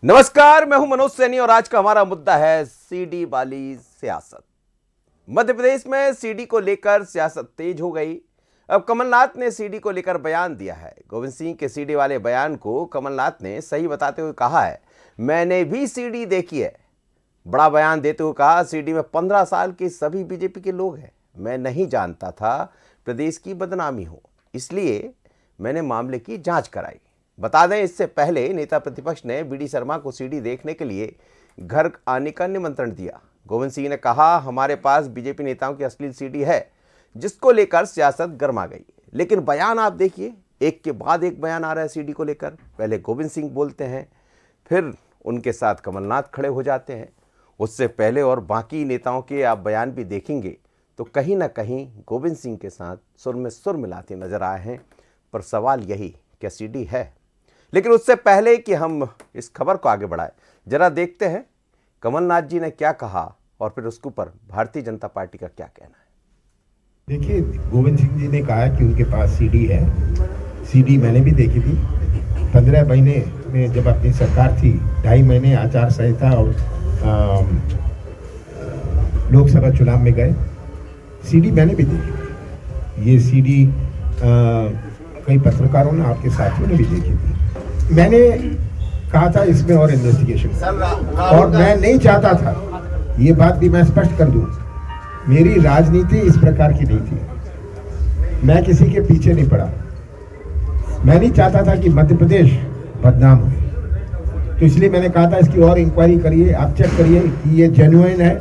नमस्कार, मैं हूं मनोज सैनी और आज का हमारा मुद्दा है सीडी वाली सियासत। मध्य प्रदेश में सीडी को लेकर सियासत तेज हो गई। अब कमलनाथ ने सीडी को लेकर बयान दिया है। गोविंद सिंह के सीडी वाले बयान को कमलनाथ ने सही बताते हुए कहा है, मैंने भी सीडी देखी है। बड़ा बयान देते हुए कहा, सीडी में 15 साल के सभी बीजेपी के लोग हैं। मैं नहीं जानता था प्रदेश की बदनामी हो, इसलिए मैंने मामले की जांच कराई। बता दें, इससे पहले नेता प्रतिपक्ष ने बीडी शर्मा को सीडी देखने के लिए घर आने का निमंत्रण दिया। गोविंद सिंह ने कहा, हमारे पास बीजेपी नेताओं की अश्लील सीडी है, जिसको लेकर सियासत गर्मा गई। लेकिन बयान आप देखिए, एक के बाद एक बयान आ रहा है सीडी को लेकर। पहले गोविंद सिंह बोलते हैं, फिर उनके साथ कमलनाथ खड़े हो जाते हैं। उससे पहले और बाकी नेताओं के आप बयान भी देखेंगे तो कहीं ना कहीं गोविंद सिंह के साथ सुर में सुर मिलाते नजर आए हैं। पर सवाल यही, क्या सीडी है? लेकिन उससे पहले कि हम इस खबर को आगे बढ़ाएं, जरा देखते हैं कमलनाथ जी ने क्या कहा और फिर उसके ऊपर भारतीय जनता पार्टी का क्या कहना है। देखिए, गोविंद सिंह जी ने कहा कि उनके पास सीडी है। सीडी मैंने भी देखी थी। 15 महीने में जब अपनी सरकार थी, 2.5 महीने आचार संहिता और लोकसभा चुनाव में गए। सीडी मैंने भी देखी थी। ये सीडी कई पत्रकारों ने, आपके साथियों ने भी देखी थी। मैंने कहा था इसमें और इन्वेस्टिगेशन, और मैं नहीं चाहता था, ये बात भी मैं स्पष्ट कर दूं, मेरी राजनीति इस प्रकार की नहीं थी। मैं किसी के पीछे नहीं पड़ा। मैं नहीं चाहता था कि मध्य प्रदेश बदनाम हो, तो इसलिए मैंने कहा था इसकी और इंक्वायरी करिए, आप चेक करिए कि ये जेन्युइन है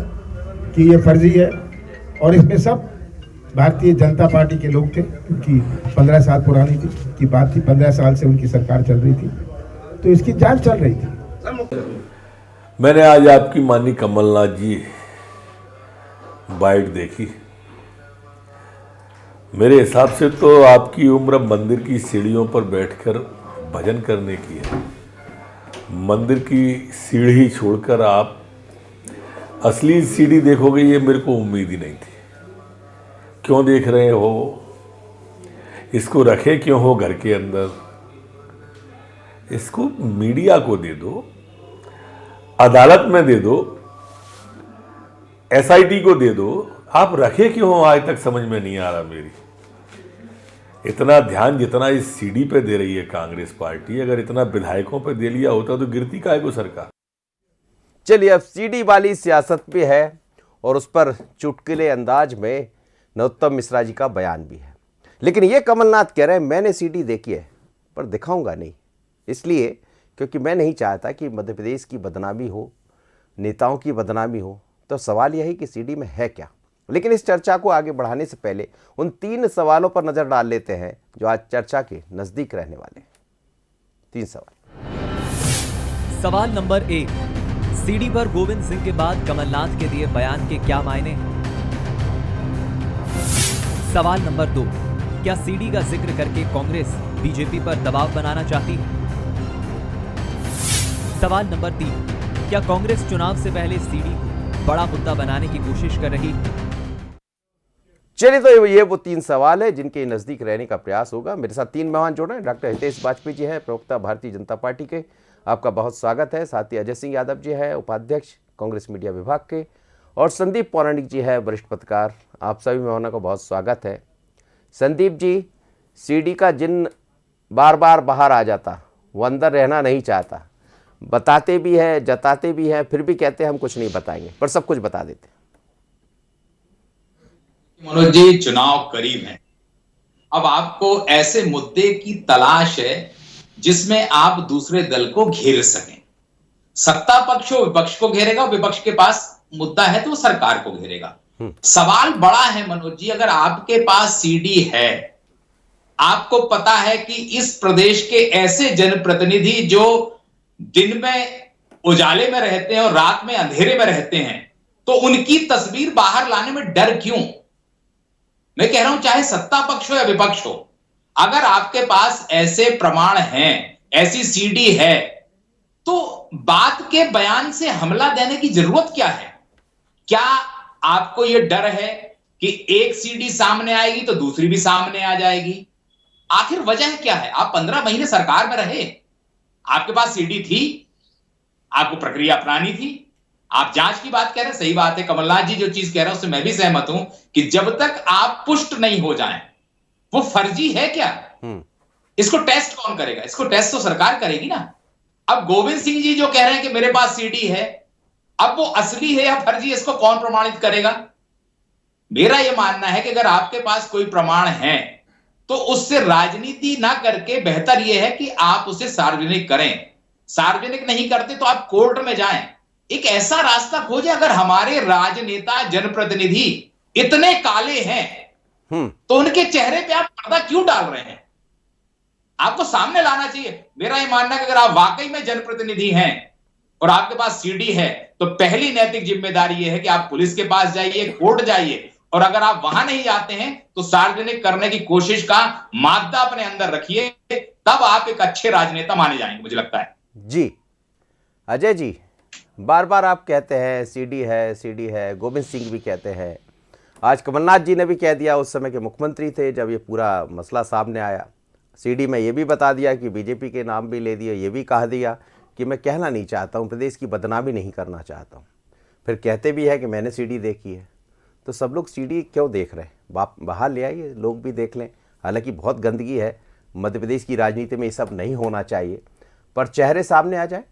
कि ये फर्जी है। और इसमें सब भारतीय जनता पार्टी के लोग थे, क्योंकि 15 साल पुरानी की बात थी। 15 साल से उनकी सरकार चल रही थी, तो इसकी जांच चल रही थी। मैंने आज आपकी माननीय कमलनाथ जी बाइट देखी। मेरे हिसाब से तो आपकी उम्र मंदिर की सीढ़ियों पर बैठकर भजन करने की है। मंदिर की सीढ़ी छोड़कर आप असली सीढ़ी देखोगे, ये मेरे को उम्मीद ही नहीं थी। क्यों देख रहे हो? इसको रखे क्यों हो घर के अंदर? इसको मीडिया को दे दो, अदालत में दे दो, एसआईटी को दे दो। आप रखे क्यों हो आज तक समझ में नहीं आ रहा मेरी। इतना ध्यान जितना इस सीडी पे दे रही है कांग्रेस पार्टी, अगर इतना विधायकों पे दे लिया होता तो गिरती काहे को सरकार। चलिए, अब सीडी वाली सियासत भी है और उस पर चुटकुले अंदाज में नरोत्तम मिश्रा जी का बयान भी है। लेकिन ये कमलनाथ कह रहे हैं, मैंने सीडी देखी है पर दिखाऊंगा नहीं, इसलिए क्योंकि मैं नहीं चाहता कि मध्य प्रदेश की बदनामी हो, नेताओं की बदनामी हो। तो सवाल यह है कि सीडी में है क्या। लेकिन इस चर्चा को आगे बढ़ाने से पहले उन 3 सवालों पर नजर डाल लेते हैं जो आज चर्चा के नजदीक रहने वाले हैं। 3 सवाल। सवाल नंबर 1, सीडी पर गोविंद सिंह के बाद कमलनाथ के दिए बयान के क्या मायने हैं? सवाल नंबर 2, क्या सीडी का जिक्र करके कांग्रेस बीजेपी पर दबाव बनाना चाहती है? सवाल नंबर 3, क्या कांग्रेस चुनाव से पहले सीडी को बड़ा मुद्दा बनाने की कोशिश कर रही है? चलिए, तो ये वो 3 सवाल है जिनके नजदीक रहने का प्रयास होगा। मेरे साथ 3 मेहमान जुड़ रहे हैं। डॉक्टर हितेश वाजपेयी जी हैं, प्रवक्ता भारतीय जनता पार्टी के, आपका बहुत स्वागत है। साथ ही अजय सिंह यादव जी है, उपाध्यक्ष कांग्रेस मीडिया विभाग के, और संदीप पौराणिक जी है, वरिष्ठ पत्रकार। आप सभी मेहमानों का बहुत स्वागत है। संदीप जी, सीडी का जिन बार बार बाहर आ जाता, वो अंदर रहना नहीं चाहता, बताते भी है, जताते भी हैं, फिर भी कहते हैं हम कुछ नहीं बताएंगे, पर सब कुछ बता देते हैं। मनोज जी, चुनाव करीब है। अब आपको ऐसे मुद्दे की तलाश है जिसमें आप दूसरे दल को घेर सकें। सत्ता पक्ष हो विपक्ष को घेरेगा, विपक्ष के पास मुद्दा है तो वो सरकार को घेरेगा। सवाल बड़ा है मनोज जी, अगर आपके पास सीडी है, आपको पता है कि इस प्रदेश के ऐसे जनप्रतिनिधि जो दिन में उजाले में रहते हैं और रात में अंधेरे में रहते हैं, तो उनकी तस्वीर बाहर लाने में डर क्यों? मैं कह रहा हूं, चाहे सत्ता पक्ष हो या विपक्ष हो, अगर आपके पास ऐसे प्रमाण हैं, ऐसी सीडी है, तो बात के बयान से हमला देने की जरूरत क्या है? क्या आपको यह डर है कि एक सीडी सामने आएगी तो दूसरी भी सामने आ जाएगी? आखिर वजह क्या है? आप 15 महीने सरकार में रहे, आपके पास सीडी थी, आपको प्रक्रिया अपनानी थी। आप जांच की बात कह रहे हैं, सही बात है। कमलनाथ जी जो चीज कह रहे हैं उससे मैं भी सहमत हूं कि जब तक आप पुष्ट नहीं हो जाएं, वो फर्जी है क्या, इसको टेस्ट कौन करेगा? इसको टेस्ट तो सरकार करेगी ना। अब गोविंद सिंह जी जो कह रहे हैं कि मेरे पास सीडी है, अब वो असली है या फर्जी, इसको कौन प्रमाणित करेगा? मेरा यह मानना है कि अगर आपके पास कोई प्रमाण है तो उससे राजनीति ना करके बेहतर यह है कि आप उसे सार्वजनिक करें। सार्वजनिक नहीं करते तो आप कोर्ट में जाएं, एक ऐसा रास्ता खोजें। अगर हमारे राजनेता जनप्रतिनिधि इतने काले हैं तो उनके चेहरे पे आप पर्दा क्यों डाल रहे हैं? आपको सामने लाना चाहिए। मेरा यह मानना है कि अगर आप वाकई में जनप्रतिनिधि हैं और आपके पास सीडी है तो पहली नैतिक जिम्मेदारी यह है कि आप पुलिस के पास जाइए, कोर्ट जाइए, और अगर आप वहां नहीं जाते हैं तो सार्वजनिक करने की कोशिश का मादा अपने अंदर रखिए, तब आप एक अच्छे राजनेता माने जाएंगे, मुझे लगता है। जी अजय जी, बार बार आप कहते हैं सीडी है, गोविंद सिंह भी कहते हैं, आज कमलनाथ जी ने भी कह दिया उस समय के मुख्यमंत्री थे जब ये पूरा मसला सामने आया। सीडी में ये भी बता दिया कि बीजेपी के नाम भी ले दिया, ये भी कह दिया कि मैं कहना नहीं चाहता हूँ, प्रदेश की बदनामी नहीं करना चाहता हूँ। फिर कहते भी है कि मैंने सीडी देखी है। तो सब लोग सीडी क्यों देख रहे हैं? बाहर ले आइए, लोग भी देख लें। हालांकि बहुत गंदगी है मध्य प्रदेश की राजनीति में, ये सब नहीं होना चाहिए, पर चेहरे सामने आ जाए।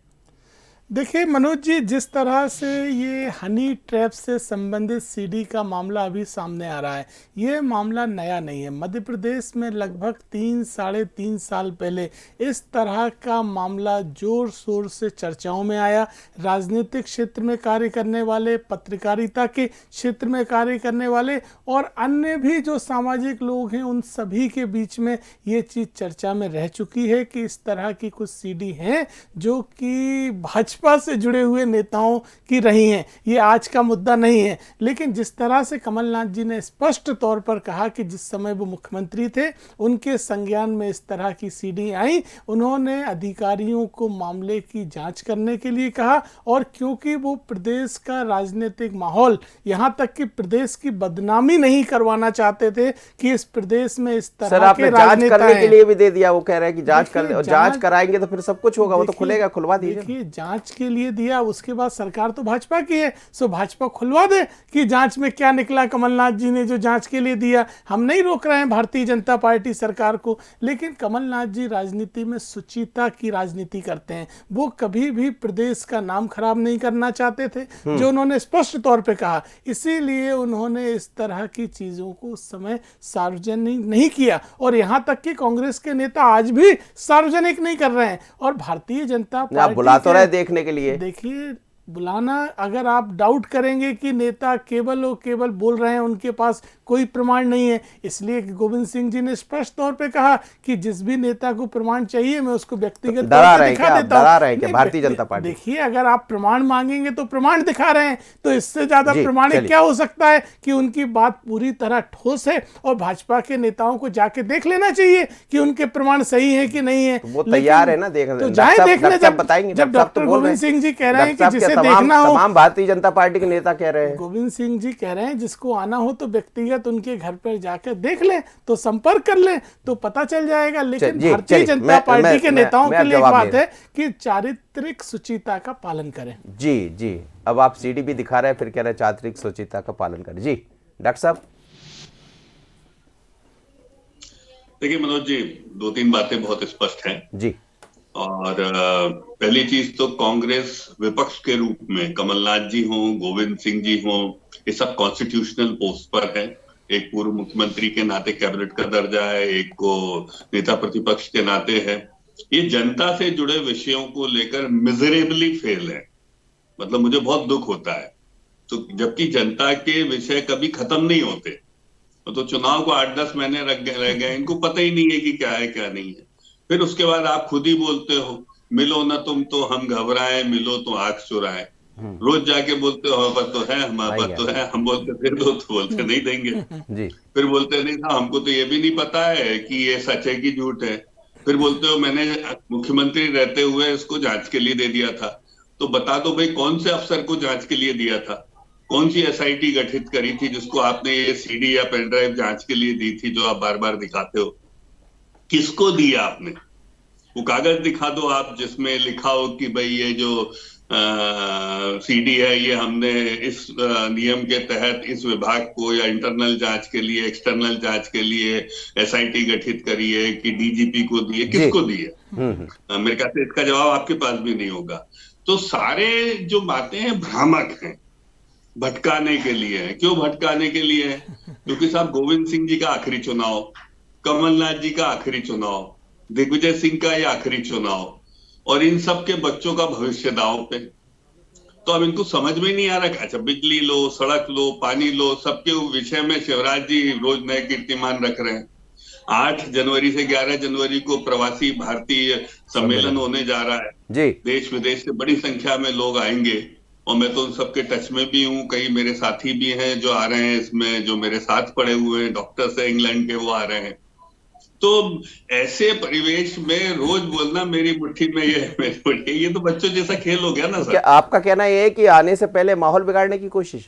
देखिए मनोज जी, जिस तरह से ये हनी ट्रैप से संबंधित सीडी का मामला अभी सामने आ रहा है, ये मामला नया नहीं है। मध्य प्रदेश में लगभग 3-3.5 साल पहले इस तरह का मामला जोर शोर से चर्चाओं में आया। राजनीतिक क्षेत्र में कार्य करने वाले, पत्रकारिता के क्षेत्र में कार्य करने वाले और अन्य भी जो सामाजिक लोग हैं, उन सभी के बीच में ये चीज़ चर्चा में रह चुकी है कि इस तरह की कुछ सीडी हैं जो कि भाजपा से जुड़े हुए नेताओं की रही हैं। ये आज का मुद्दा नहीं है, लेकिन जिस तरह से कमलनाथ जी ने स्पष्ट तौर पर कहा कि जिस समय वो मुख्यमंत्री थे उनके संज्ञान में इस तरह की सीडी आई, उन्होंने अधिकारियों को मामले की जांच करने के लिए कहा। और क्योंकि वो प्रदेश का राजनीतिक माहौल, यहाँ तक कि प्रदेश की बदनामी नहीं करवाना चाहते थे कि इस प्रदेश में इस तरह के राजनेता करने के लिए भी दे दिया। वो कह रहे हैं कि जांच कर, और जांच कराएंगे तो फिर सब कुछ होगा, वो तो खुलेगा, खुलवा दीजिए। देखिए, जांच के लिए दिया, उसके बाद सरकार तो भाजपा की है, सो भाजपा खुलवा दे कि जांच में क्या निकला। कमलनाथ जी ने जो जांच के लिए दिया, हम नहीं रोक रहे हैं भारतीय जनता पार्टी सरकार को, लेकिन कमलनाथ जी राजनीति में सुचिता की राजनीति करते हैं। वो कभी भी प्रदेश का नाम खराब नहीं करना चाहते थे, जो उन्होंने स्पष्ट तौर पे कहा। इसीलिए उन्होंने इस तरह की चीजों को उस समय सार्वजनिक नहीं किया, और यहां तक कि कांग्रेस के नेता आज भी सार्वजनिक नहीं कर रहे हैं। और भारतीय जनता पार्टी बुला तो रहे देखने के लिए। देखिए, बुलाना, अगर आप डाउट करेंगे कि नेता केवल और केवल बोल रहे हैं, उनके पास कोई प्रमाण नहीं है, इसलिए कि गोविंद सिंह जी ने स्पष्ट तौर पे कहा कि जिस भी नेता को प्रमाण चाहिए मैं उसको व्यक्तिगत तौर पे दिखा देता हूं। भारतीय जनता पार्टी, देखिए, अगर आप प्रमाण मांगेंगे तो प्रमाण दिखा रहे हैं, तो इससे ज्यादा प्रमाणिक क्या हो सकता है कि उनकी बात पूरी तरह ठोस है। और भाजपा के नेताओं को जाके देख लेना चाहिए कि उनके प्रमाण सही है कि नहीं है। वो तैयार है ना देखने, तो जाए देखने। जब डॉक्टर गोविंद सिंह जी कह रहे हैं कि जिसे देखना हो, तमाम भारतीय जनता पार्टी के नेता कह रहे हैं, गोविंद सिंह जी कह रहे हैं जिसको आना हो तो व्यक्तिगत उनके घर पर जाकर देख लें, तो संपर्क कर लें, तो पता चल जाएगा। लेकिन भारतीय जनता पार्टी के नेताओं के लिए एक बात है कि चारित्रिक शुचिता का पालन करें। जी, अब आप सीडी भी दिखा रहे हैं, फिर कह रहे हैं चारित्रिक शुचिता का पालन करें। जी डॉक्टर साहब। देखिए मनोज जी, 2-3 बातें बहुत स्पष्ट हैं जी। और पहली चीज तो कांग्रेस विपक्ष के रूप में कमलनाथ जी हों, गोविंद सिंह जी हों, ये सब कॉन्स्टिट्यूशनल पोस्ट पर है। एक पूर्व मुख्यमंत्री के नाते कैबिनेट का दर्जा है, एक को नेता प्रतिपक्ष के नाते है। ये जनता से जुड़े विषयों को लेकर मिजरेबली फेल है। मतलब मुझे बहुत दुख होता है। तो जबकि जनता के विषय कभी खत्म नहीं होते, तो चुनाव को 8-10 महीने रह गए, इनको पता ही नहीं है कि क्या है क्या नहीं है। फिर उसके बाद आप खुद ही बोलते हो, मिलो ना तुम तो हम घबराए, मिलो तो आंख चुराए। रोज जाके बोलते हो हमारे पास तो है, हमारे पास तो है, हम बोलते फिर दो तो बोलते नहीं देंगे जी। फिर बोलते नहीं था, हमको तो ये भी नहीं पता है कि ये सच है कि झूठ है। फिर बोलते हो मैंने मुख्यमंत्री रहते हुए इसको जांच के लिए दे दिया था। तो बता दो भाई, कौन से अफसर को जांच के लिए दिया था? कौन सी एसआईटी गठित करी थी जिसको आपने ये सीडी या पेन ड्राइव जांच के लिए दी थी, जो आप बार बार दिखाते हो? किसको दिया आपने? वो कागज दिखा दो आप जिसमें लिखा हो कि भाई ये जो सीडी है, ये हमने इस नियम के तहत इस विभाग को या इंटरनल जांच के लिए, एक्सटर्नल जांच के लिए एसआईटी गठित करी है कि डीजीपी को दिए, किसको दिए? मेरे ख्याल से इसका जवाब आपके पास भी नहीं होगा। तो सारे जो बातें हैं भ्रामक हैं, भटकाने के लिए है। क्यों भटकाने के लिए है? क्योंकि साहब गोविंद सिंह जी का आखिरी चुनाव, कमलनाथ जी का आखिरी चुनाव, दिग्विजय सिंह का ये आखिरी चुनाव, और इन सब के बच्चों का भविष्य दांव पे। तो अब इनको समझ में नहीं आ रहा। अच्छा, बिजली लो, सड़क लो, पानी लो, सबके विषय में शिवराज जी रोज नए कीर्तिमान रख रहे हैं। 8 जनवरी से 11 जनवरी को प्रवासी भारतीय सम्मेलन होने जा रहा है जी। देश विदेश से बड़ी संख्या में लोग आएंगे और मैं तो उन सबके टच में भी हूँ। कई मेरे साथी भी हैं जो आ रहे हैं इसमें, जो मेरे साथ पढ़े हुए हैं, डॉक्टर्स है इंग्लैंड के, वो आ रहे हैं। तो ऐसे परिवेश में रोज बोलना मेरी मुट्ठी में ये तो बच्चों जैसा खेल हो गया ना सर। क्या आपका कहना यह है कि आने से पहले माहौल बिगाड़ने की कोशिश?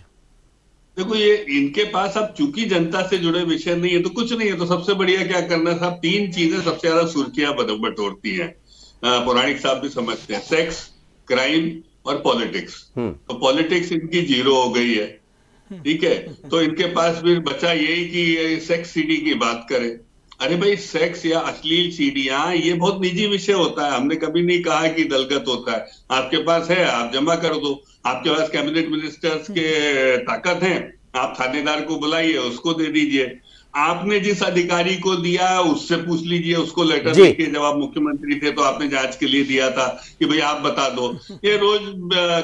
देखो, ये इनके पास अब चूंकि जनता से जुड़े विषय नहीं है तो कुछ नहीं है, तो सबसे बढ़िया क्या करना साहब, 3 चीजें सबसे ज्यादा सुर्खियां बटोरती हैं, पौराणिक साहब भी समझते हैं, सेक्स, क्राइम और पॉलिटिक्स। तो पॉलिटिक्स इनकी 0 हो गई है, ठीक है। तो इनके पास भी बचा यही कि सेक्स सीडी की बात करें। अरे भाई, सेक्स या अश्लील सीडियां ये बहुत निजी विषय होता है। हमने कभी नहीं कहा कि दलगत होता है। आपके पास है, आप जमा कर दो। आपके पास कैबिनेट मिनिस्टर्स के ताकत है, आप थानेदार को बुलाइए, उसको दे दीजिए। आपने जिस अधिकारी को दिया उससे पूछ लीजिए, उसको लेटर लिखिए। जब आप मुख्यमंत्री थे तो आपने जांच के लिए दिया था कि भाई आप बता दो। ये रोज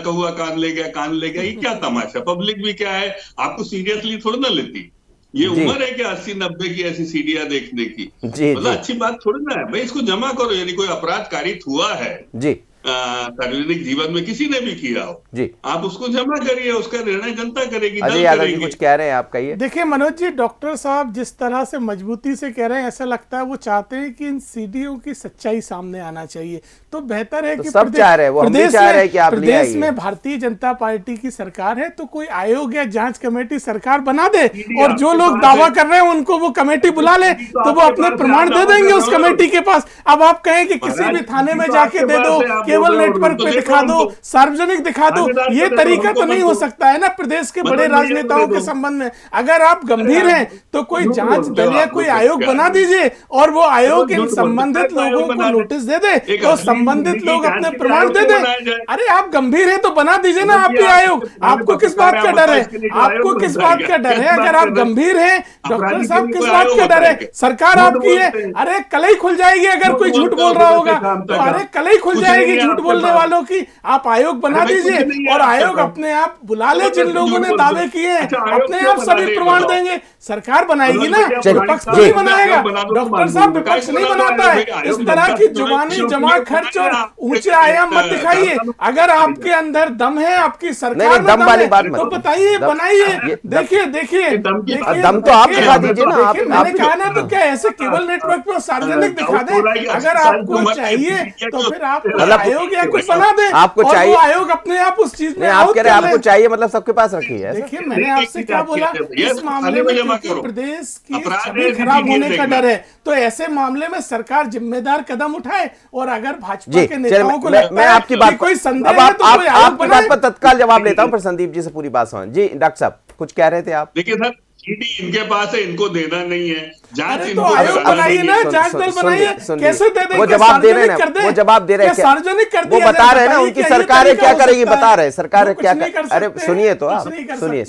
कहुआ कान ले गया, ये क्या तमाशा? पब्लिक भी क्या है, आपको सीरियसली थोड़ी ना लेती। ये उम्र है कि 80-90 की ऐसी सीडियां देखने की, मतलब अच्छी बात थोड़ी ना है भाई। इसको जमा करो। यदि कोई अपराध कारित हुआ है जी सार्वजनिक जीवन में, किसी ने भी किया हो जी, आप उसको जमा करिए, उसका निर्णय जनता करेगी। अजय यादव जी कुछ कह रहे हैं, आप कहिए। देखिए मनोज जी, डॉक्टर साहब जिस तरह से मजबूती से कह रहे हैं, ऐसा लगता है वो चाहते हैं कि इन सीडीओ की सच्चाई सामने आना चाहिए। तो बेहतर है कि सब चाह रहे हैं, वो हम भी चाह रहे हैं कि आप प्रदेश में भारतीय जनता पार्टी की सरकार है, तो कोई आयोग या जांच कमेटी सरकार बना दे, और जो लोग दावा कर रहे हैं उनको वो कमेटी बुला ले, तो वो अपने प्रमाण दे देंगे उस कमेटी के पास। अब आप कहें कि किसी भी थाने में जाके दे दो, केवल नेटवर्क पे दिखा दो, सार्वजनिक दिखा दो, ये तरीका तो नहीं हो सकता है ना प्रदेश के बड़े राजनेताओं के संबंध में। अगर आप गंभीर हैं तो कोई जांच दल या कोई आयोग बना दीजिए, और वो आयोग इन संबंधित लोगों को नोटिस दे दे, तो संबंधित लोग अपने प्रमाण दे दें। अरे आप गंभीर हैं तो बना दीजिए ना आप भी आयोग। आपको किस बात का डर है? आपको किस बात का डर है? अगर आप गंभीर हैं डॉक्टर साहब, किस बात का डर है? सरकार आपकी है। अरे कलई खुल जाएगी अगर कोई झूठ बोल रहा होगा तो, अरे कलई खुल जाएगी झूठ बोलने वालों की। आप आयोग बना दीजिए और आयोग अपने आप बुला ले जिन लोगों ने दावे किए, अपने आप सभी प्रमाण देंगे। सरकार बनाएगी ना, विपक्ष तो नहीं बनाएगा। डॉक्टर साहब, विपक्ष नहीं बनाता है। इस तरह की जुबानी जमा खर्च और ऊंचे आयाम मत दिखाइए। अगर आपके अंदर दम है, आपकी सरकार में दम है, तो बताइए, बनाइए। देखिए दम तो आप दिखा दीजिए ना। मैंने कहा ना, तो क्या ऐसे केबल नेटवर्क पर सार्वजनिक दिखा दे? अगर आपको चाहिए तो फिर आप आयोग या कुछ बना दे, आपको चाहिए आयोग अपने आप उस चीज में। आप कह रहे हैं आपको चाहिए, मतलब सबके पास रखी है। देखिए, मैंने आपसे क्या बोला, इस मामले में क्योंकि प्रदेश की छवि खराब होने का डर है, तो ऐसे मामले में सरकार जिम्मेदार कदम उठाए। और अगर भाजपा के नेताओं को लगता है आपकी बात कोई संदेह है तो कोई आयोग बनाए। आपकी बात पर तत्काल जवाब लेता हूं, पर संदीप जी से पूरी बात समझ। जी डॉक्टर साहब, कुछ कह रहे थे आप? देखिए सर, सीडी इनके पास है, इनको देना नहीं है। जांच तो आयोग बनाइए ना, जांच दल बनाइए। कैसे दे देंगे? वो जवाब दे रहे हैं, वो जवाब दे रहे हैं, सार्वजनिक कर दिया, वो बता रहे हैं ना, उनकी सरकारें क्या करेगी बता रहे हैं। सरकार क्या अरे सुनिए तो आप, सुनिए।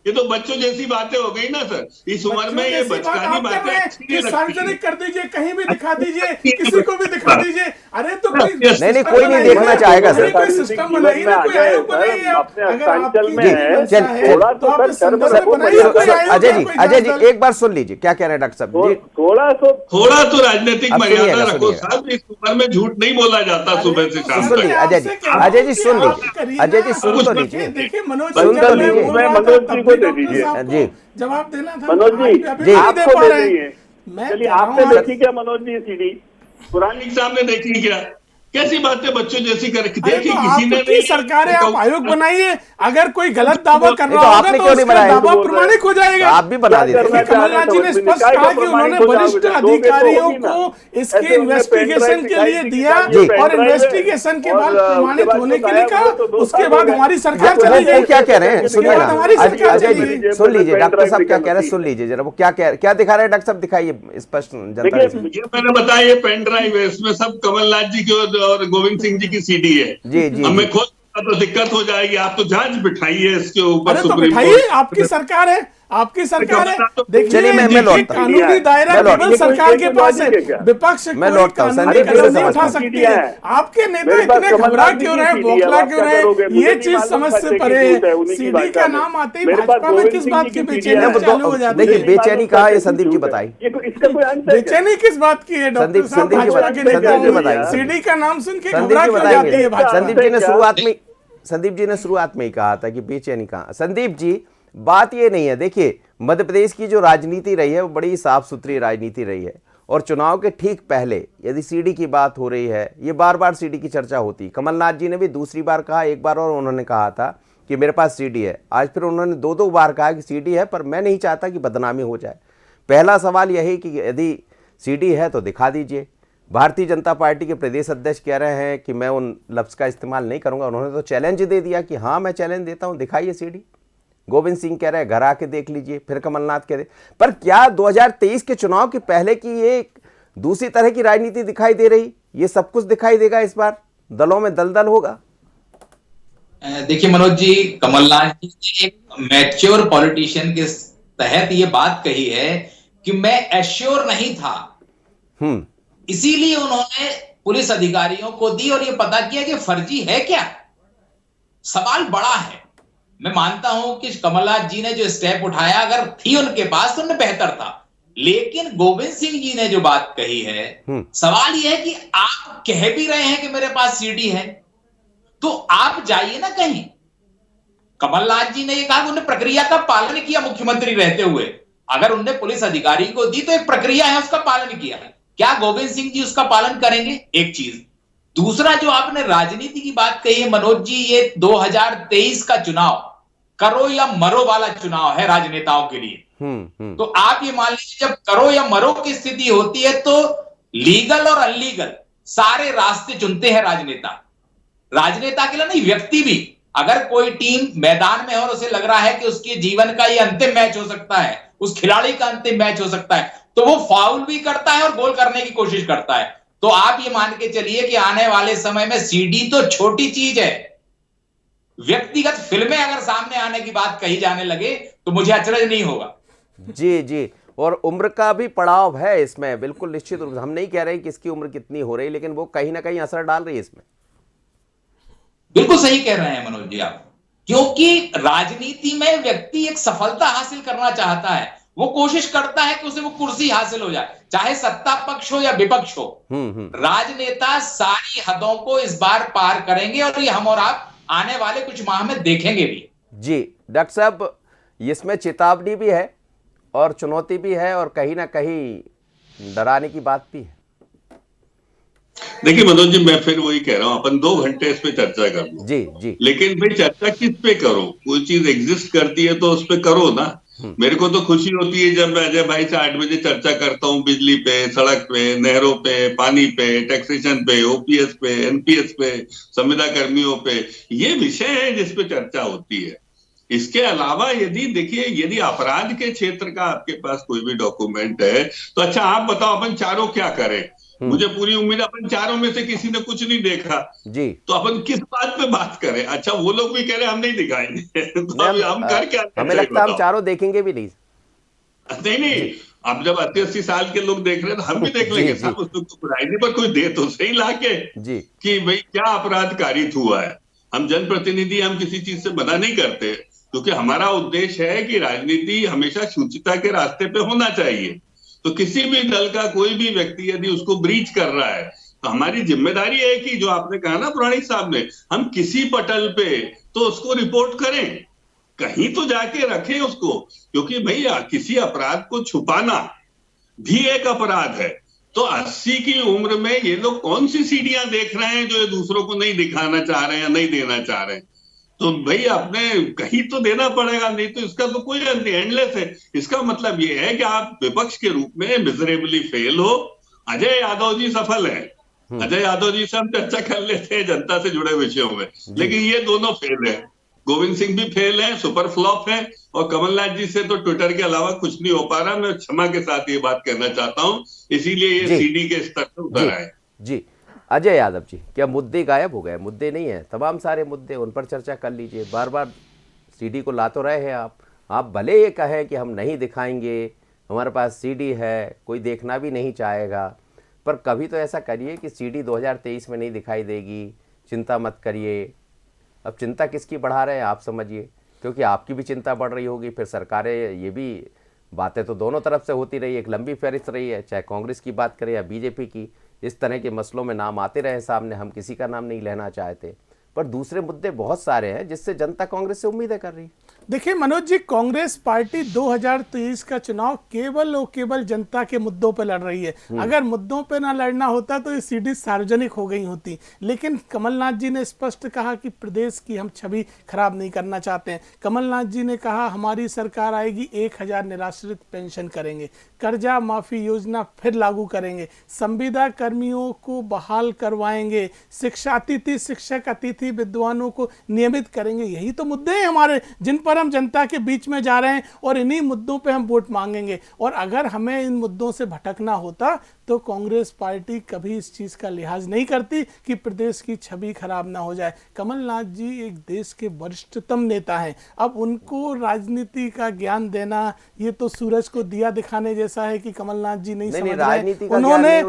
ये तो बच्चों जैसी बातें हो गई ना सर, इस उम्र में ये बचकानी बातें। सार्वजनिक कर दीजिए, कहीं भी दिखा दीजिए, किसी को भी दिखा दीजिए। अरे तो नहीं, कोई नहीं देखना चाहेगा सर। कोई सिस्टम बनाइए ना, कोई आयोग बनाइए। अजय जी एक बार सुन लीजिए क्या कह रहे हैं डॉक्टर साहब जी। थोड़ा तो राजनीतिक मर्यादा रखो साहब। इस उम्र में झूठ नहीं बोला जाता सुबह से शाम तक। अजय जी सुन लीजिए, अजय जी सुन तो लीजिए, देखिए मनोज जी को दे दीजिए जी जवाब देना था। मनोज जी आपको दे दीजिए। चलिए आपने देखी क्या मनोज जी सीडी? पुरानी साहब ने देखी क्या? कैसी बातें बच्चों जैसी कर अरे देखिए तो किसी ने आपकी नहीं सरकार है, आप आयोग बनाइए, अगर कोई गलत दावा कर नहीं रहा तो होगा आपने तो क्यों नहीं उसका बनाया? दावा प्रमाणिक हो जाएगा। आप भी बना देते। देखिए, कमलनाथ जी ने स्पष्ट कहा कि उन्होंने वरिष्ठ अधिकारियों को इसके इन्वेस्टिगेशन के लिए दिया और इन्वेस्टिगेशन के बाद प्रमाणित होने के लिए कहा, उसके बाद हमारी सरकार चली वो गई। क्या कह रहे हैं सुनिए ना, हमारी सरकार अजय चली जी गई। सुन लीजिए, डॉक्टर साहब क्या कह रहे हैं सुन लीजिए जरा, वो क्या दिखा रहे हैं डॉक्टर साहब, दिखाइए स्पष्ट जनता देखिए के। ये मैंने बताया, ये पेन ड्राइव है, इसमें सब कमलनाथ जी की और गोविंद सिंह जी की सीडी है। जी जी हमें जी। खोल तो दिक्कत हो जाएगी। आप तो जांच बिठाइए इसके ऊपर अरे तो सुप्रीम बिठाइए, कोर्ट। आपकी सरकार है, आपकी सरकार है। चलिए, देखिए, मैं देखिए, लौटता हूं। कानूनी दायरा मैं लौटता केवल हूं। सरकार के पास है, विपक्ष मैं कोई लौटता हूं। कानूनी संदीप जी कदम से नहीं उठा समझता हूं। सकते हैं। आपके नेता इतने घबरा क्यों रहे, बौखला क्यों रहे, ये चीज समझ से परे है। सीडी का नाम आते ही भाजपा में किस बात की बेचैनी चालू हो जाती देखिए है? बेचैनी कहा है संदीप जी बताइए, बेचैनी किस बात की है डॉक्टर साहब? भाजपा के नेता सीडी का नाम सुन के संदीप घबरा जी क्यों जाती है बताएंगे। भाजपा? संदीप जी ने शुरुआत में ही कहा था कि बेचैनी कहा। संदीप जी बात ये नहीं है, देखिए मध्य प्रदेश की जो राजनीति रही है वो बड़ी साफ सुथरी राजनीति रही है, और चुनाव के ठीक पहले यदि सीडी की बात हो रही है, ये बार बार सीडी की चर्चा होती। कमलनाथ जी ने भी दूसरी बार कहा, एक बार और उन्होंने कहा था कि मेरे पास सीडी है। आज फिर उन्होंने दो बार कहा कि सीडी है, पर मैं नहीं चाहता कि बदनामी हो जाए। पहला सवाल यही कि यदि सीडी है तो दिखा दीजिए। भारतीय जनता पार्टी के प्रदेश अध्यक्ष कह रहे हैं कि मैं उन लफ्ज़ का इस्तेमाल नहीं करूंगा, उन्होंने तो चैलेंज दे दिया कि हाँ मैं चैलेंज देता हूं, दिखाइए सीडी। गोविंद सिंह कह रहे हैं घर आके देख लीजिए, फिर कमलनाथ कह रहे। पर क्या 2023 के चुनाव के पहले की ये दूसरी तरह की राजनीति दिखाई दे रही? ये सब कुछ दिखाई देगा इस बार, दलों में दलदल होगा। देखिए मनोज जी, कमलनाथ जी ने एक मैच्योर पॉलिटिशियन के तहत ये बात कही है कि मैं एश्योर नहीं था, इसीलिए उन्होंने पुलिस अधिकारियों को दी और ये पता किया कि फर्जी है क्या। सवाल बड़ा है। मैं मानता हूं कि कमलनाथ जी ने जो स्टेप उठाया अगर थी उनके पास तो उन्हें बेहतर था, लेकिन गोविंद सिंह जी ने जो बात कही है, सवाल यह है कि आप कह भी रहे हैं कि मेरे पास सीडी है, तो आप जाइए ना कहीं। कमलनाथ जी ने यह कहा कि उन्हें प्रक्रिया का पालन किया मुख्यमंत्री रहते हुए। अगर उन्होंने पुलिस अधिकारी को दी तो एक प्रक्रिया है, उसका पालन किया। क्या गोविंद सिंह जी उसका पालन करेंगे? एक चीज। दूसरा, जो आपने राजनीति की बात कही है मनोज जी, ये 2023 का चुनाव करो या मरो वाला चुनाव है राजनेताओं के लिए। तो आप ये मान लीजिए, जब करो या मरो की स्थिति होती है तो लीगल और अनलीगल सारे रास्ते चुनते हैं राजनेता। राजनेता के लिए नहीं, व्यक्ति भी। अगर कोई टीम मैदान में है और उसे लग रहा है कि उसके जीवन का ये अंतिम मैच हो सकता है, उस खिलाड़ी का अंतिम मैच हो सकता है, तो वो फाउल भी करता है और गोल करने की कोशिश करता है। तो आप ये मान के चलिए कि आने वाले समय में सीडी तो छोटी चीज है, व्यक्तिगत फिल्में अगर सामने आने की बात कही जाने लगे तो मुझे अचरज नहीं होगा। जी जी, और उम्र का भी पड़ाव है इसमें, बिल्कुल निश्चित रूप से। हम नहीं कह रहे कि इसकी उम्र कितनी हो रही, लेकिन वो कहीं ना कहीं असर डाल रही है इसमें। बिल्कुल सही कह रहे हैं मनोज जी आप, क्योंकि राजनीति में व्यक्ति एक सफलता हासिल करना चाहता है, वो कोशिश करता है कि उसे वो कुर्सी हासिल हो जाए, चाहे सत्ता पक्ष हो या विपक्ष हो। राजनेता सारी हदों को इस बार पार करेंगे और ये हम और आप आने वाले कुछ माह में देखेंगे भी। जी डॉक्टर साहब, इसमें चेतावनी भी है और चुनौती भी है और कहीं ना कहीं डराने की बात भी है। देखिए मनोज जी, मैं फिर वही कह रहा हूं, अपन 2 घंटे इस पे चर्चा कर लो। जी जी, लेकिन भाई चर्चा किस पे करो? कोई चीज एग्जिस्ट करती है तो उस पे करो ना। मेरे को तो खुशी होती है जब मैं अजय भाई से 8 बजे चर्चा करता हूँ बिजली पे, सड़क पे, नहरों पे, पानी पे, टैक्सेशन पे, ओपीएस पे, एनपीएस पे, संविदा कर्मियों पे। ये विषय है जिस पे चर्चा होती है। इसके अलावा यदि देखिए, यदि अपराध के क्षेत्र का आपके पास कोई भी डॉक्यूमेंट है तो अच्छा आप बताओ अपन चारों क्या करें? मुझे पूरी उम्मीद अपन चारों में से किसी ने कुछ नहीं देखा जी, तो अपन किस बात पे बात करें? अच्छा वो लोग भी कह रहे हम नहीं दिखाएंगे तो हम कर क्या? हमें लगता है हम चारों देखेंगे भी नहीं। नहीं, अब जब 80-80 साल के लोग देख रहे हैं तो हम भी देख लेंगे साहब, उसको बुराई नहीं, पर कोई दे तो सही लाके जी कि भाई क्या अपराध कारित हुआ है। हम जनप्रतिनिधि, हम किसी चीज से मना नहीं करते, क्योंकि हमारा उद्देश्य है कि राजनीति हमेशा शुचिता के रास्ते पे होना चाहिए। तो किसी भी दल का कोई भी व्यक्ति यदि उसको ब्रीच कर रहा है तो हमारी जिम्मेदारी है कि जो आपने कहा ना पुराणिक साहब ने, हम किसी पटल पे तो उसको रिपोर्ट करें, कहीं तो जाके रखें उसको, क्योंकि भैया किसी अपराध को छुपाना भी एक अपराध है। तो 80 की उम्र में ये लोग कौन सी सीढ़ियां देख रहे हैं जो ये दूसरों को नहीं दिखाना चाह रहे हैं या नहीं देना चाह रहे हैं? तो भाई आपने कहीं तो देना पड़ेगा, नहीं तो इसका तो कोई अंत एंडलेस है। इसका मतलब ये है कि आप विपक्ष के रूप में मिजरेबली फेल हो। अजय यादव जी सफल है, अजय यादव जी से हम चर्चा कर लेते हैं जनता से जुड़े विषयों में, लेकिन ये दोनों फेल है। गोविंद सिंह भी फेल है, सुपर फ्लॉप है, और कमलनाथ जी से तो ट्विटर के अलावा कुछ नहीं हो पा रहा। मैं क्षमा के साथ ये बात कहना चाहता हूं, इसीलिए ये सीडी के स्तर पर उतर आए। जी अजय यादव जी, क्या मुद्दे गायब हो गए? मुद्दे नहीं है, तमाम सारे मुद्दे, उन पर चर्चा कर लीजिए। बार बार सीडी को ला तो रहे हैं आप भले ये कहें कि हम नहीं दिखाएंगे, हमारे पास सीडी है, कोई देखना भी नहीं चाहेगा, पर कभी तो ऐसा करिए कि सीडी 2023 में नहीं दिखाई देगी, चिंता मत करिए। अब चिंता किसकी बढ़ा रहे हैं आप समझिए, क्योंकि आपकी भी चिंता बढ़ रही होगी, फिर सरकारें, ये भी बातें तो दोनों तरफ से होती रही, एक लंबी फहरिस्त रही है, चाहे कांग्रेस की बात करें या बीजेपी की। इस तरह के मसलों में नाम आते रहे सामने, हम किसी का नाम नहीं लेना चाहते, पर दूसरे मुद्दे बहुत सारे हैं जिससे जनता कांग्रेस से उम्मीदें कर रही है। देखिए मनोज जी, कांग्रेस पार्टी 2023 का चुनाव केवल और केवल जनता के मुद्दों पर लड़ रही है। अगर मुद्दों पर ना लड़ना होता तो ये सीडी सार्वजनिक हो गई होती, लेकिन कमलनाथ जी ने स्पष्ट कहा कि प्रदेश की हम छवि खराब नहीं करना चाहते हैं। कमलनाथ जी ने कहा हमारी सरकार आएगी 1000 निराश्रित पेंशन करेंगे, कर्जा माफी योजना फिर लागू करेंगे, संविदा कर्मियों को बहाल करवाएंगे, शिक्षा अतिथि शिक्षक अतिथि विद्वानों को नियमित करेंगे। यही तो मुद्दे हैं हमारे, जिन पर हम जनता के बीच में जा रहे हैं, और इन्हीं मुद्दों पे हम वोट मांगेंगे। और अगर हमें इन मुद्दों से भटकना होता तो कांग्रेस पार्टी कभी इस चीज का लिहाज नहीं करती कि प्रदेश की छवि खराब ना हो जाए। कमलनाथ जी एक देश के वरिष्ठतम नेता हैं, अब उनको राजनीति का ज्ञान देना ये तो सूरज को दिया दिखाने जैसा है कि कमलनाथ जी नहीं समझ रहे। उन्होंने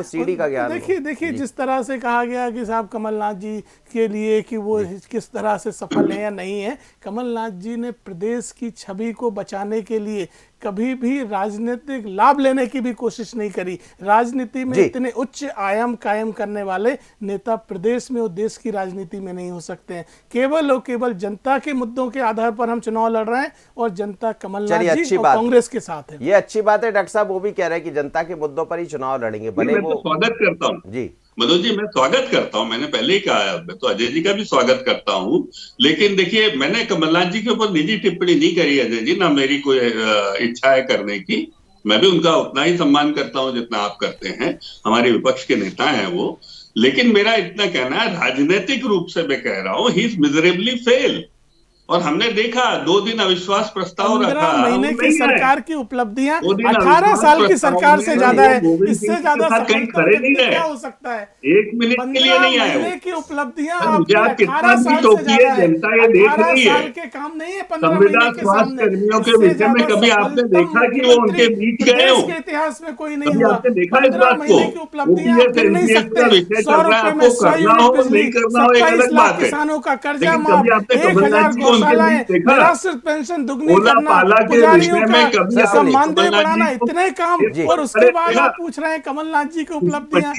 देखिए जिस तरह से कहा गया कि साहब कमलनाथ जी के लिए कि वो किस तरह से सफल है या नहीं है, कमलनाथ जी ने प्रदेश की छवि को बचाने के लिए कभी भी राजनीतिक लाभ लेने की भी कोशिश नहीं करी। राजनीति में इतने उच्च आयाम कायम करने वाले नेता प्रदेश में और देश की राजनीति में नहीं हो सकते हैं। केवल और केवल जनता के मुद्दों के आधार पर हम चुनाव लड़ रहे हैं, और जनता कमलनाथ जी और कांग्रेस के साथ है। ये अच्छी बात है डॉक्टर साहब, वो भी कह रहे हैं कि जनता के मुद्दों पर ही चुनाव लड़ेंगे, भले वो। स्वागत करता हूँ जी मनोज जी, मैं स्वागत करता हूं, मैंने पहले ही कहा, मैं तो अजय जी का भी स्वागत करता हूं। लेकिन देखिए, मैंने कमलनाथ जी के ऊपर निजी टिप्पणी नहीं करी अजय जी, ना मेरी कोई इच्छा है करने की। मैं भी उनका उतना ही सम्मान करता हूं जितना आप करते हैं, हमारे विपक्ष के नेता हैं वो। लेकिन मेरा इतना कहना है, राजनीतिक रूप से मैं कह रहा हूं, ही इज मिजरेबली फेल। और हमने देखा 2 दिन अविश्वास प्रस्ताव रखा, 15 महीने की सरकार की उपलब्धियां 18 साल की सरकार से ज्यादा है, इससे ज्यादा क्या हो सकता है? 1 मिनट के लिए नहीं आए। 15 महीने की उपलब्धियां 18 साल से ज्यादा है। जनता ये देख रही है, के काम नहीं है। संविदा स्वास्थ्य कर्मियों के विषय में कभी आपने देखा कि वो उनके बीच गए हो? के इतिहास में कोई नहीं हुआ। आपने देखा इस बात को? उपलब्धियां गिन नहीं सकते। 100 रुपए में 100 यूनिट बिजली, 27 लाख किसानों का कर्जा माफ, 1000 निराश्रित पेंशन दुगनी करना, पुजारियों का सम्मान बढ़ाना, इतने काम, और उसके बाद आप पूछ रहे हैं कमलनाथ जी की उपलब्धियां।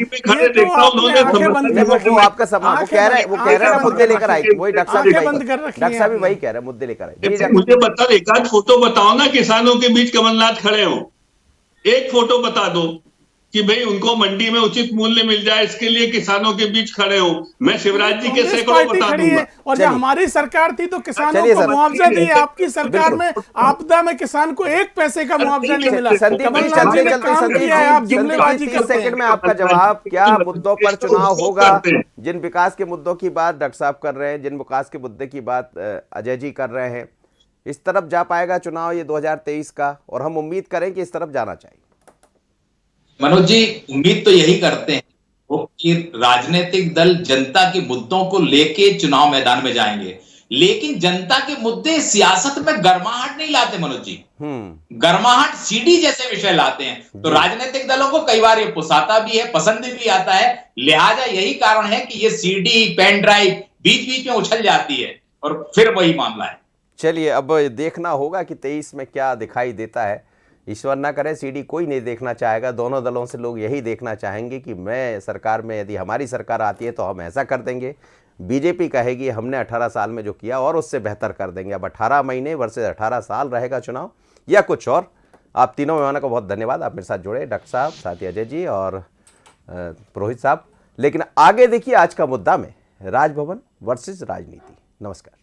वो आपका सम्मान, वो कह रहे हैं मुद्दे लेकर आए, वही डॉक्टर साहब भी वही कह रहे हैं, मुद्दे लेकर आए। मुझे बताओ, एक आध फोटो बताओ ना किसानों के बीच कमलनाथ खड़े हो, एक फोटो बता दो कि भाई उनको मंडी में उचित मूल्य मिल जाए, इसके लिए किसानों के बीच खड़े हो। मैं शिवराज जी के सैकड़ों बता दूंगा। और जब हमारी सरकार थी तो किसानों को मुआवजा दिया, आपकी सरकार में आपदा में किसान को 1 पैसे का मुआवजा नहीं मिला। कमलनाथ जी ने काम किया है, आप जुमलेबाजी करते हैं। सेकंड में आपका जवाब, क्या मुद्दों पर चुनाव होगा? जिन विकास के मुद्दों की बात डॉक्टर साहब कर रहे हैं, जिन विकास के मुद्दे की बात अजय जी कर रहे हैं, इस तरफ जा पाएगा चुनाव ये 2023 का? और हम उम्मीद करें कि इस तरफ जाना चाहिए। मनोज जी, उम्मीद तो यही करते हैं वो कि राजनीतिक दल जनता के मुद्दों को लेके चुनाव मैदान में जाएंगे, लेकिन जनता के मुद्दे सियासत में गर्माहट नहीं लाते मनोज जी। गर्माहट सीडी जैसे विषय लाते हैं। तो राजनीतिक दलों को कई बार ये पुसाता भी है, पसंद भी आता है। लिहाजा यही कारण है कि ये सीडी पेन ड्राइव बीच बीच में उछल जाती है और फिर वही मामला है। चलिए, अब देखना होगा कि 23 में क्या दिखाई देता है। ईश्वर ना करे सीडी कोई नहीं देखना चाहेगा, दोनों दलों से लोग यही देखना चाहेंगे कि मैं सरकार में, यदि हमारी सरकार आती है तो हम ऐसा कर देंगे। बीजेपी कहेगी हमने 18 साल में जो किया और उससे बेहतर कर देंगे। अब 18 महीने वर्सेस 18 साल रहेगा चुनाव या कुछ और? आप तीनों मेहमानों को बहुत धन्यवाद, आप मेरे साथ जुड़े, डॉक्टर साहब, साथ ही अजय जी और पुरोहित साहब। लेकिन आगे देखिए आज का मुद्दा में राजभवन वर्सेस राजनीति। नमस्कार।